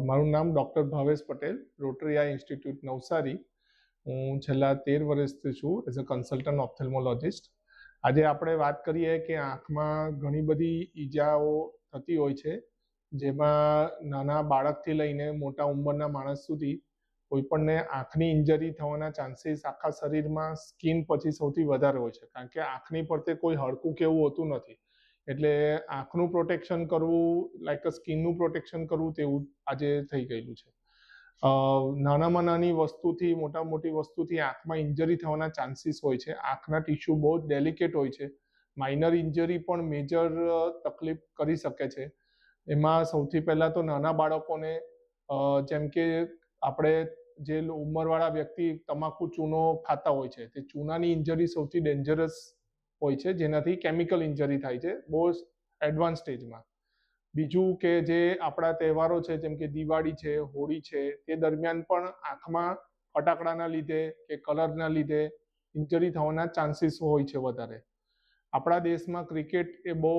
મારું નામ doctor Bhavesh Patel, rotary eye institute Navsari. હું છેલ્લા 13 વર્ષથી છું એઝ અ કન્સલ્ટન્ટ ઓપ્થેલ્મોલોજિસ્ટ. આજે આપણે વાત કરીએ કે આંખમાં ઘણી બધી ઈજાઓ થતી હોય છે, જેમાં નાના બાળકથી લઈને મોટા ઉંમરના માણસ સુધી કોઈપણને આંખની ઇન્જરી થવાના ચાન્સીસ આખા શરીરમાં સ્કિન પછી સૌથી વધારે હોય છે, કારણ કે આંખની ફરતે કોઈ હાડકું કેવું હોતું નથી. એટલે આંખનું પ્રોટેક્શન કરવું લાઈક સ્કિનનું પ્રોટેક્શન કરવું તેવું આજે થઈ ગયેલું છે. નાનામાં નાની વસ્તુથી મોટી વસ્તુથી આંખમાં ઇન્જરી થવાના ચાન્સીસ હોય છે. આંખના ટિશ્યુ બહુ જ ડેલિકેટ હોય છે. માઇનર ઇન્જરી પણ મેજર તકલીફ કરી શકે છે. એમાં સૌથી પહેલાં તો નાના બાળકોને જેમ કે આપણે જે ઉંમરવાળા વ્યક્તિ તમાકુ ચૂનો ખાતા હોય છે, તે ચૂનાની ઇન્જરી સૌથી ડેન્જરસ હોય છે, જેનાથી કેમિકલ ઇન્જરી થાય છે બહુ એડવાન્સ સ્ટેજમાં. બીજું કે જે આપણા તહેવારો છે, જેમ કે દિવાળી છે, હોળી છે, તે દરમિયાન પણ આંખમાં ફટાકડાના લીધે કે કલરના લીધે ઇન્જરી થવાના ચાન્સીસ હોય છે વધારે. આપણા દેશમાં ક્રિકેટ એ બહુ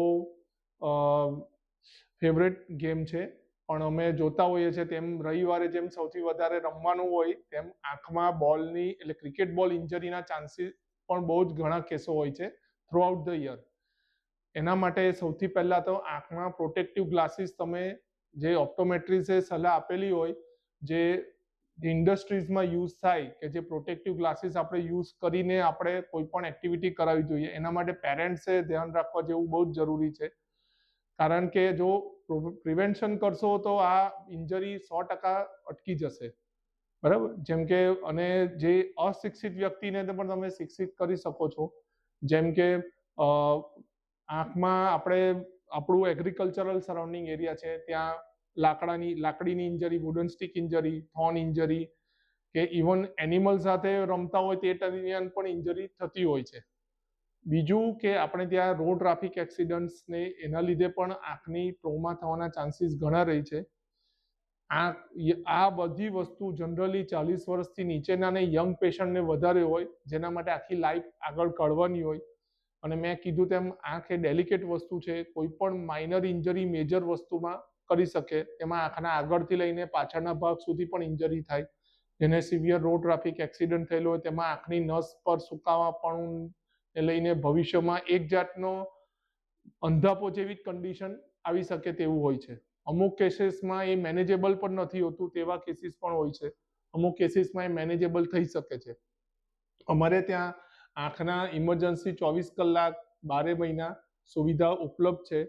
ફેવરેટ ગેમ છે, પણ અમે જોતા હોઈએ છીએ તેમ રવિવારે જેમ સૌથી વધારે રમવાનું હોય તેમ આંખમાં બોલની એટલે ક્રિકેટ બોલ ઇન્જરીના ચાન્સીસ પણ બહુ જ ઘણા કેસો હોય છે થ્રુ આઉટ ધ યર. એના માટે સૌથી પહેલાં તો આંખમાં પ્રોટેક્ટિવ ગ્લાસીસ તમે જે ઓપ્ટોમેટ્રિસે સલાહ આપેલી હોય, જે ઇન્ડસ્ટ્રીઝમાં યુઝ થાય કે જે પ્રોટેક્ટિવ ગ્લાસીસ આપણે યુઝ કરીને આપણે કોઈ પણ એક્ટિવિટી કરાવવી જોઈએ. એના માટે પેરેન્ટ્સે ધ્યાન રાખવા જેવું બહુ જ જરૂરી છે, કારણ કે જો પ્રિવેન્શન કરશો તો આ ઇન્જરી 100% અટકી જશે. બરાબર. જેમ કે અને જે અશિક્ષિત વ્યક્તિને પણ તમે શિક્ષિત કરી શકો છો. જેમ કે આંખમાં આપણું એગ્રીકલ્ચરલ સરાઉન્ડિંગ એરિયા છે, ત્યાં લાકડીની injury, wooden stick injury, thorn injury કે ઇવન એનિમલ સાથે રમતા હોય તે દરમિયાન પણ ઇન્જરી થતી હોય છે. બીજું કે આપણે ત્યાં રોડ ટ્રાફિક એક્સિડન્ટ્સને એના લીધે પણ આંખની ટ્રોમા થવાના ચાન્સીસ ઘણા રહી છે. આ બધી વસ્તુ જનરલી 40 વર્ષથી નીચેના ને યંગ પેશન્ટને વધારે હોય, જેના માટે આખી લાઈફ આગળ કાઢવાની હોય. અને મેં કીધું તેમ આંખ એ ડેલિકેટ વસ્તુ છે, કોઈ પણ માઇનર ઇન્જરી મેજર વસ્તુમાં કરી શકે. એમાં આંખના આગળથી લઈને પાછળના ભાગ સુધી પણ ઇન્જરી થાય. જેને સિવિયર રોડ ટ્રાફિક એક્સિડન્ટ થયેલો હોય તેમાં આંખની નસ પર સુકાવાપણું લઈને ભવિષ્યમાં એક જાતનો અંધાપો જેવી કન્ડિશન આવી શકે તેવું હોય છે. અમુક કેસીસમાં એ મેનેજેબલ પણ નથી હોતું, તેવા કેસીસ પણ હોય છે. અમુક કેસીસમાં એ મેનેજેબલ થઈ શકે છે. અમારે ત્યાં આંખના ઇમરજન્સી 24 કલાક 12 મહિના સુવિધા ઉપલબ્ધ છે,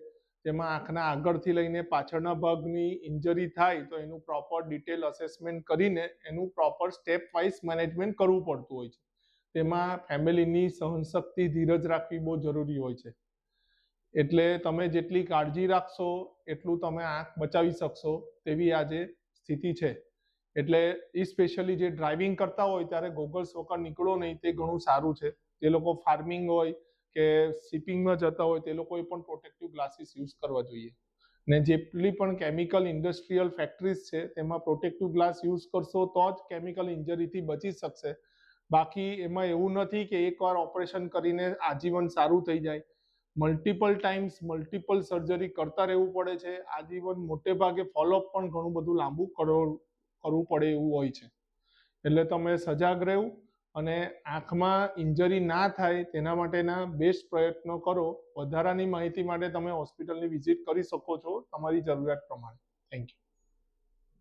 જેમાં આંખના આગળથી લઈને પાછળના ભાગની ઇન્જરી થાય તો એનું પ્રોપર ડિટેલ અસેસમેન્ટ કરીને એનું પ્રોપર સ્ટેપ વાઇઝ મેનેજમેન્ટ કરવું પડતું હોય છે. તેમાં ફેમિલીની સહનશક્તિ, ધીરજ રાખવી બહુ જરૂરી હોય છે. એટલે તમે જેટલી કાળજી રાખશો એટલું તમે આંખ બચાવી શકશો તેવી આજે સ્થિતિ છે. એટલે સ્પેશિયલી જે ડ્રાઇવિંગ કરતા હોય ત્યારે ગોગલ્સ વગર નીકળો નહીં, તે ઘણું સારું છે. જે લોકો ફાર્મિંગ હોય કે શિપિંગમાં જતા હોય તે લોકોએ પણ પ્રોટેક્ટિવ ગ્લાસીસ યુઝ કરવા જોઈએ. ને જેટલી પણ કેમિકલ ઇન્ડસ્ટ્રીયલ ફેક્ટરીઝ છે તેમાં પ્રોટેક્ટિવ ગ્લાસ યુઝ કરશો તો જ કેમિકલ ઇન્જરીથી બચી શકશે. બાકી એમાં એવું નથી કે એકવાર ઓપરેશન કરીને આજીવન સારું થઈ જાય. મલ્ટિપલ ટાઈમ્સ મલ્ટિપલ સર્જરી કરતા રહેવું પડે છે. આજીવન મોટે ભાગે ફોલોઅપ પણ ઘણું બધું લાંબુ કરવું પડે એવું હોય છે. એટલે તમે સજાગ રહેવું અને આંખમાં ઇન્જરી ના થાય તેના માટેના બેસ્ટ પ્રયત્નો કરો. વધારાની માહિતી માટે તમે હોસ્પિટલની વિઝિટ કરી શકો છો તમારી જરૂરિયાત પ્રમાણે. Thank you.